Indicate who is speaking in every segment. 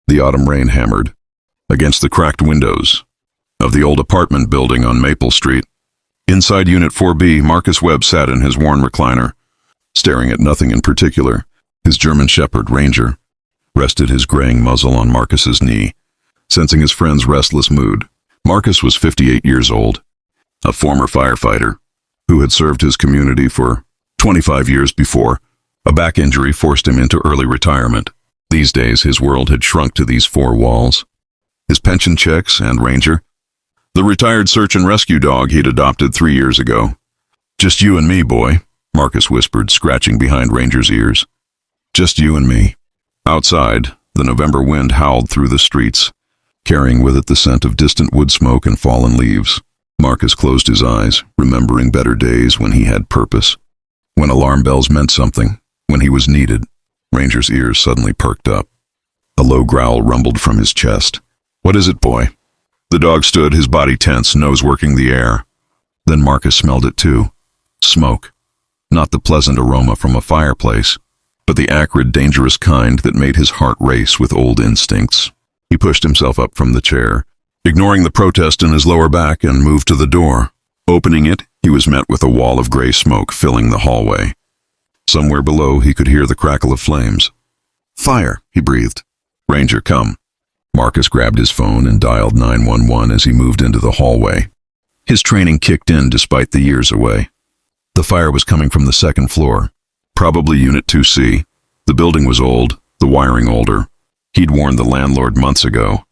Speaker 1: The autumn rain hammered against the cracked windows of the old apartment building on Maple Street. Inside Unit 4B, Marcus Webb sat in his worn recliner, staring at nothing in particular. His German Shepherd, Ranger, rested his graying muzzle on Marcus's knee, sensing his friend's restless mood. Marcus was 58 years old, a former firefighter who had served his community for 25 years before. A back injury forced him into early retirement. These days, his world had shrunk to these four walls. His pension checks and Ranger, the retired search and rescue dog he'd adopted 3 years ago. "Just you and me, boy," Marcus whispered, scratching behind Ranger's ears. "Just you and me." Outside, the November wind howled through the streets, carrying with it the scent of distant wood smoke and fallen leaves. Marcus closed his eyes, remembering better days when he had purpose, when alarm bells meant something, when he was needed. Ranger's ears suddenly perked up. A low growl rumbled from his chest. "What is it, boy?" The dog stood, his body tense, nose working the air. Then Marcus smelled it too. Smoke. Not the pleasant aroma from a fireplace, but the acrid, dangerous kind that made his heart race with old instincts. He pushed himself up from the chair, ignoring the protest in his lower back, and moved to the door. Opening it, he was met with a wall of gray smoke filling the hallway. Somewhere below, he could hear the crackle of flames. "Fire," he breathed. "Ranger, come." Marcus grabbed his phone and dialed 911 as he moved into the hallway. His training kicked in despite the years away. The fire was coming from the second floor, probably Unit 2C. The building was old, the wiring older. He'd warned the landlord months ago.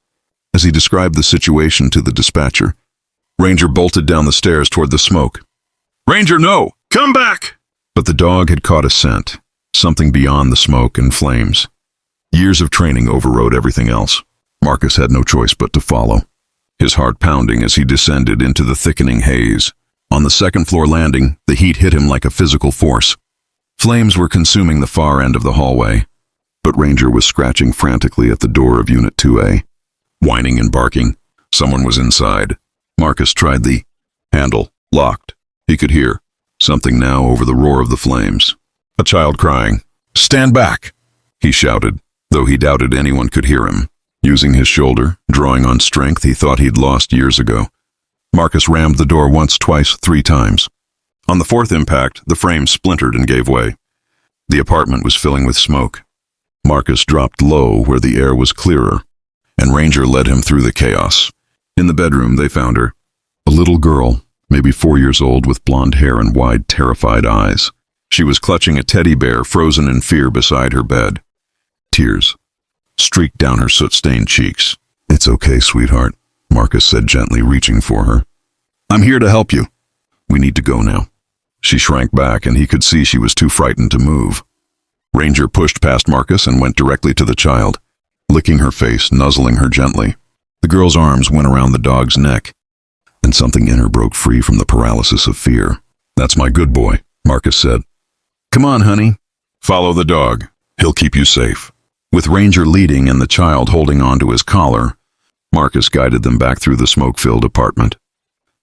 Speaker 1: As he described the situation to the dispatcher, Ranger bolted down the stairs toward the smoke. "Ranger, no! Come back!" But the dog had caught a scent, something beyond the smoke and flames. Years of training overrode everything else. Marcus had no choice but to follow, his heart pounding as he descended into the thickening haze. On the second-floor landing, the heat hit him like a physical force. Flames were consuming the far end of the hallway, but Ranger was scratching frantically at the door of Unit 2A. Whining and barking, someone was inside. Marcus tried the handle, locked. He could hear something now over the roar of the flames. A child crying. "Stand back!" he shouted, though he doubted anyone could hear him. Using his shoulder, drawing on strength he thought he'd lost years ago, Marcus rammed the door once, twice, 3 times. On the fourth impact, the frame splintered and gave way. The apartment was filling with smoke. Marcus dropped low where the air was clearer, and Ranger led him through the chaos. In the bedroom, they found her. A little girl, maybe 4 years old, with blonde hair and wide, terrified eyes. She was clutching a teddy bear, frozen in fear beside her bed. Tears streaked down her soot-stained cheeks. "It's okay, sweetheart," Marcus said gently, reaching for her. "I'm here to help you. We need to go now." She shrank back, and he could see she was too frightened to move. Ranger pushed past Marcus and went directly to the child, licking her face, nuzzling her gently. The girl's arms went around the dog's neck, and something in her broke free from the paralysis of fear. "That's my good boy," Marcus said. "Come on, honey. Follow the dog. He'll keep you safe." With Ranger leading and the child holding on to his collar, Marcus guided them back through the smoke-filled apartment.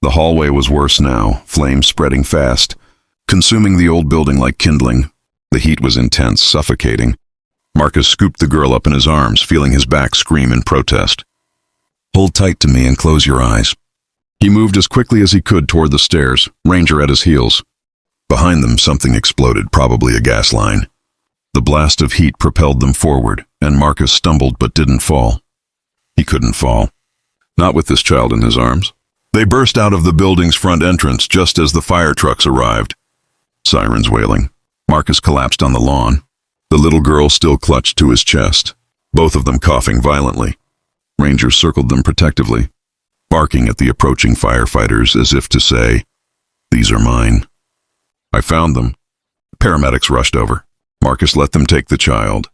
Speaker 1: The hallway was worse now, flames spreading fast, consuming the old building like kindling. The heat was intense, suffocating. Marcus scooped the girl up in his arms, feeling his back scream in protest. "Hold tight to me and close your eyes." He moved as quickly as he could toward the stairs, Ranger at his heels. Behind them, something exploded, probably a gas line. The blast of heat propelled them forward, and Marcus stumbled but didn't fall. He couldn't fall. Not with this child in his arms. They burst out of the building's front entrance just as the fire trucks arrived. Sirens wailing. Marcus collapsed on the lawn. The little girl still clutched to his chest, both of them coughing violently. Ranger circled them protectively, barking at the approaching firefighters as if to say, "These are mine." "I found them." Paramedics rushed over. Marcus let them take the child,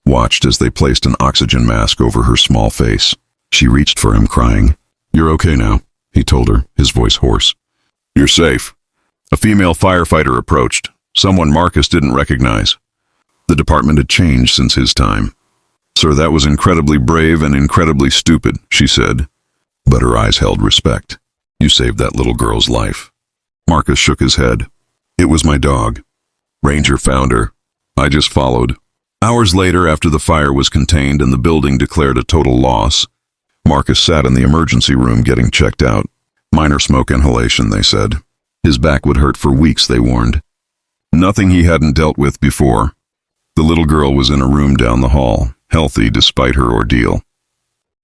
Speaker 1: watched as they placed an oxygen mask over her small face. She reached for him, crying. "You're okay now," he told her, his voice hoarse. "You're safe." A female firefighter approached, someone Marcus didn't recognize. The department had changed since his time. "Sir, that was incredibly brave and incredibly stupid," she said, but her eyes held respect. "You saved that little girl's life." Marcus shook his head. "It was my dog. Ranger found her. I just followed." Hours later, after the fire was contained and the building declared a total loss, Marcus sat in the emergency room getting checked out. Minor smoke inhalation, they said. His back would hurt for weeks, they warned. Nothing he hadn't dealt with before. The little girl was in a room down the hall, healthy despite her ordeal.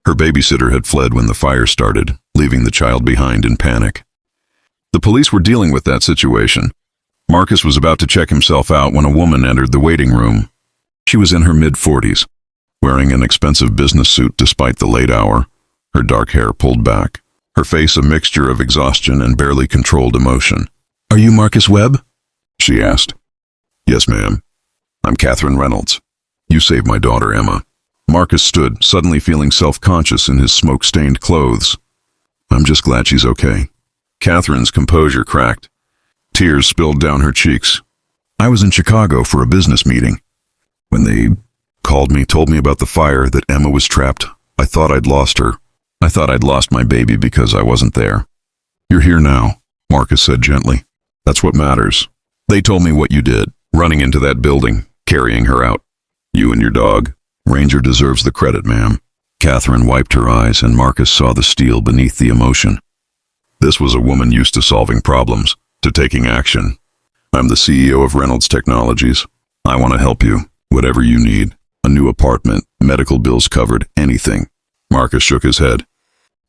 Speaker 1: Her babysitter had fled when the fire started, leaving the child behind in panic. The police were dealing with that situation. Marcus was about to check himself out when a woman entered the waiting room. She was in her mid-40s, wearing an expensive business suit despite the late hour, her dark hair pulled back, her face a mixture of exhaustion and barely controlled emotion. "Are you Marcus Webb?" she asked. "Yes, ma'am. I'm Catherine Reynolds. You saved my daughter, Emma." Marcus stood, suddenly feeling self-conscious in his smoke-stained clothes. "I'm just glad she's okay." Catherine's composure cracked. Tears spilled down her cheeks. "I was in Chicago for a business meeting. When they called me, told me about the fire, that Emma was trapped, I thought I'd lost her. I thought I'd lost my baby because I wasn't there." "You're here now," Marcus said gently. "That's what matters. They told me what you did, running into that building, carrying her out. You and your dog. Ranger deserves the credit, ma'am." Catherine wiped her eyes, and Marcus saw the steel beneath the emotion. This was a woman used to solving problems, to taking action. "I'm the CEO of Reynolds Technologies. I want to help you, whatever you need. A new apartment, medical bills covered, anything." Marcus shook his head.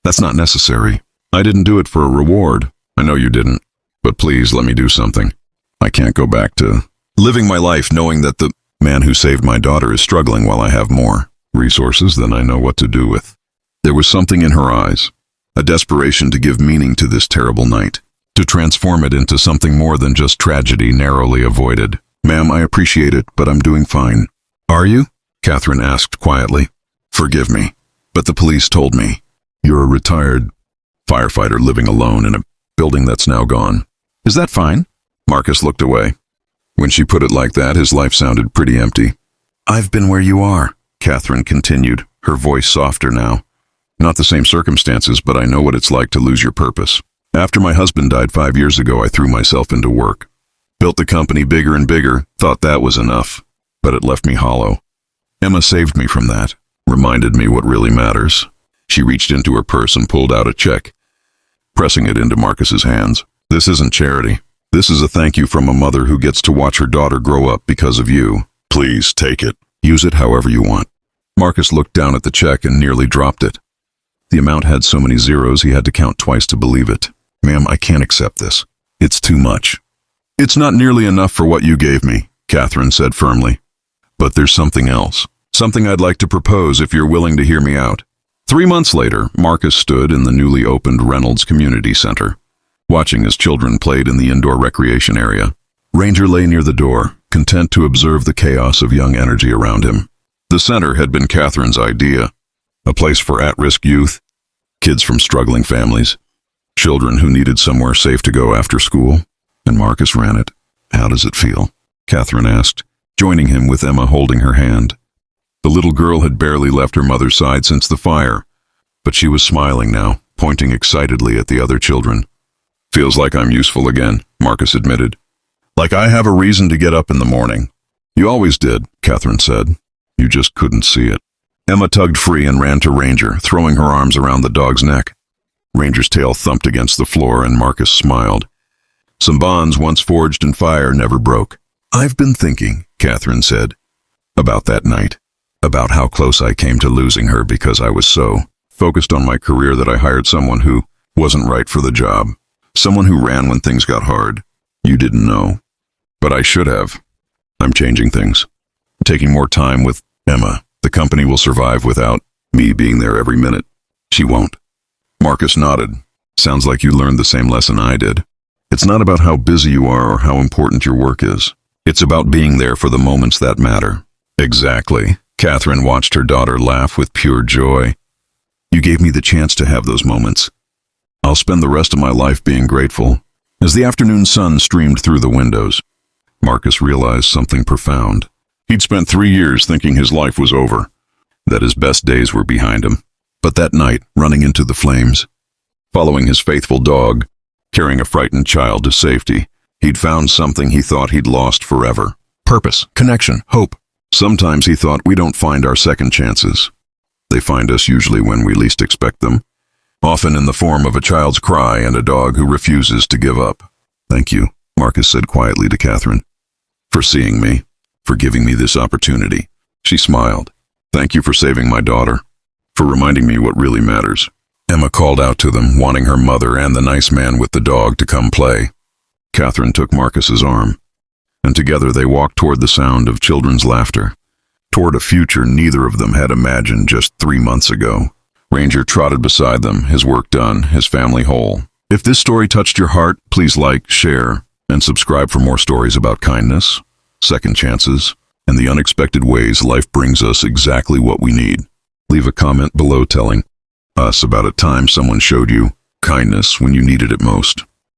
Speaker 1: "That's not necessary. I didn't do it for a reward. I know you didn't. But please let me do something. I can't go back to living my life knowing that the man who saved my daughter is struggling while I have more resources than I know what to do with." There was something in her eyes, a desperation to give meaning to this terrible night, to transform it into something more than just tragedy narrowly avoided. "Ma'am, I appreciate it, but I'm doing fine." "Are you?" Catherine asked quietly. "Forgive me, but the police told me. You're a retired firefighter living alone in a building that's now gone." "Is that fine?" Marcus looked away. When she put it like that, his life sounded pretty empty. "I've been where you are," Catherine continued, her voice softer now. "Not the same circumstances, but I know what it's like to lose your purpose. After my husband died 5 years ago, I threw myself into work. Built the company bigger and bigger, thought that was enough, but it left me hollow. Emma saved me from that, reminded me what really matters." She reached into her purse and pulled out a check, pressing it into Marcus's hands. "This isn't charity. This is a thank you from a mother who gets to watch her daughter grow up because of you. Please take it. Use it however you want." Marcus looked down at the check and nearly dropped it. The amount had so many zeros he had to count twice to believe it. "Ma'am, I can't accept this. It's too much." "It's not nearly enough for what you gave me," Catherine said firmly. "But there's something else. Something I'd like to propose if you're willing to hear me out." 3 months later, Marcus stood in the newly opened Reynolds Community Center, watching as children played in the indoor recreation area. Ranger lay near the door, content to observe the chaos of young energy around him. The center had been Catherine's idea, a place for at-risk youth, kids from struggling families, children who needed somewhere safe to go after school, and Marcus ran it. "How does it feel?" Catherine asked, joining him with Emma holding her hand. The little girl had barely left her mother's side since the fire, but she was smiling now, pointing excitedly at the other children. "Feels like I'm useful again," Marcus admitted. "Like I have a reason to get up in the morning." "You always did," Catherine said. "You just couldn't see it." Emma tugged free and ran to Ranger, throwing her arms around the dog's neck. Ranger's tail thumped against the floor, and Marcus smiled. Some bonds once forged in fire never broke. "I've been thinking," Catherine said, "about that night, about how close I came to losing her because I was so focused on my career that I hired someone who wasn't right for the job. Someone who ran when things got hard. You didn't know. But I should have. I'm changing things. Taking more time with Emma. The company will survive without me being there every minute." "She won't." Marcus nodded. "Sounds like you learned the same lesson I did. It's not about how busy you are or how important your work is. It's about being there for the moments that matter." "Exactly." Catherine watched her daughter laugh with pure joy. "You gave me the chance to have those moments. I'll spend the rest of my life being grateful." As the afternoon sun streamed through the windows, Marcus realized something profound. He'd spent 3 years thinking his life was over, that his best days were behind him. But that night, running into the flames, following his faithful dog, carrying a frightened child to safety, he'd found something he thought he'd lost forever. Purpose, connection, hope. Sometimes he thought we don't find our second chances. They find us usually when we least expect them, often in the form of a child's cry and a dog who refuses to give up. Thank you, Marcus said quietly to Catherine, for seeing me, for giving me this opportunity. She smiled. Thank you for saving my daughter, for reminding me what really matters. Emma called out to them, wanting her mother and the nice man with the dog to come play. Catherine took Marcus's arm, and together they walked toward the sound of children's laughter, toward a future neither of them had imagined just 3 months ago. Ranger trotted beside them, his work done, his family whole. If this story touched your heart, please like, share, and subscribe for more stories about kindness, second chances, and the unexpected ways life brings us exactly what we need. Leave a comment below telling us about a time someone showed you kindness when you needed it most.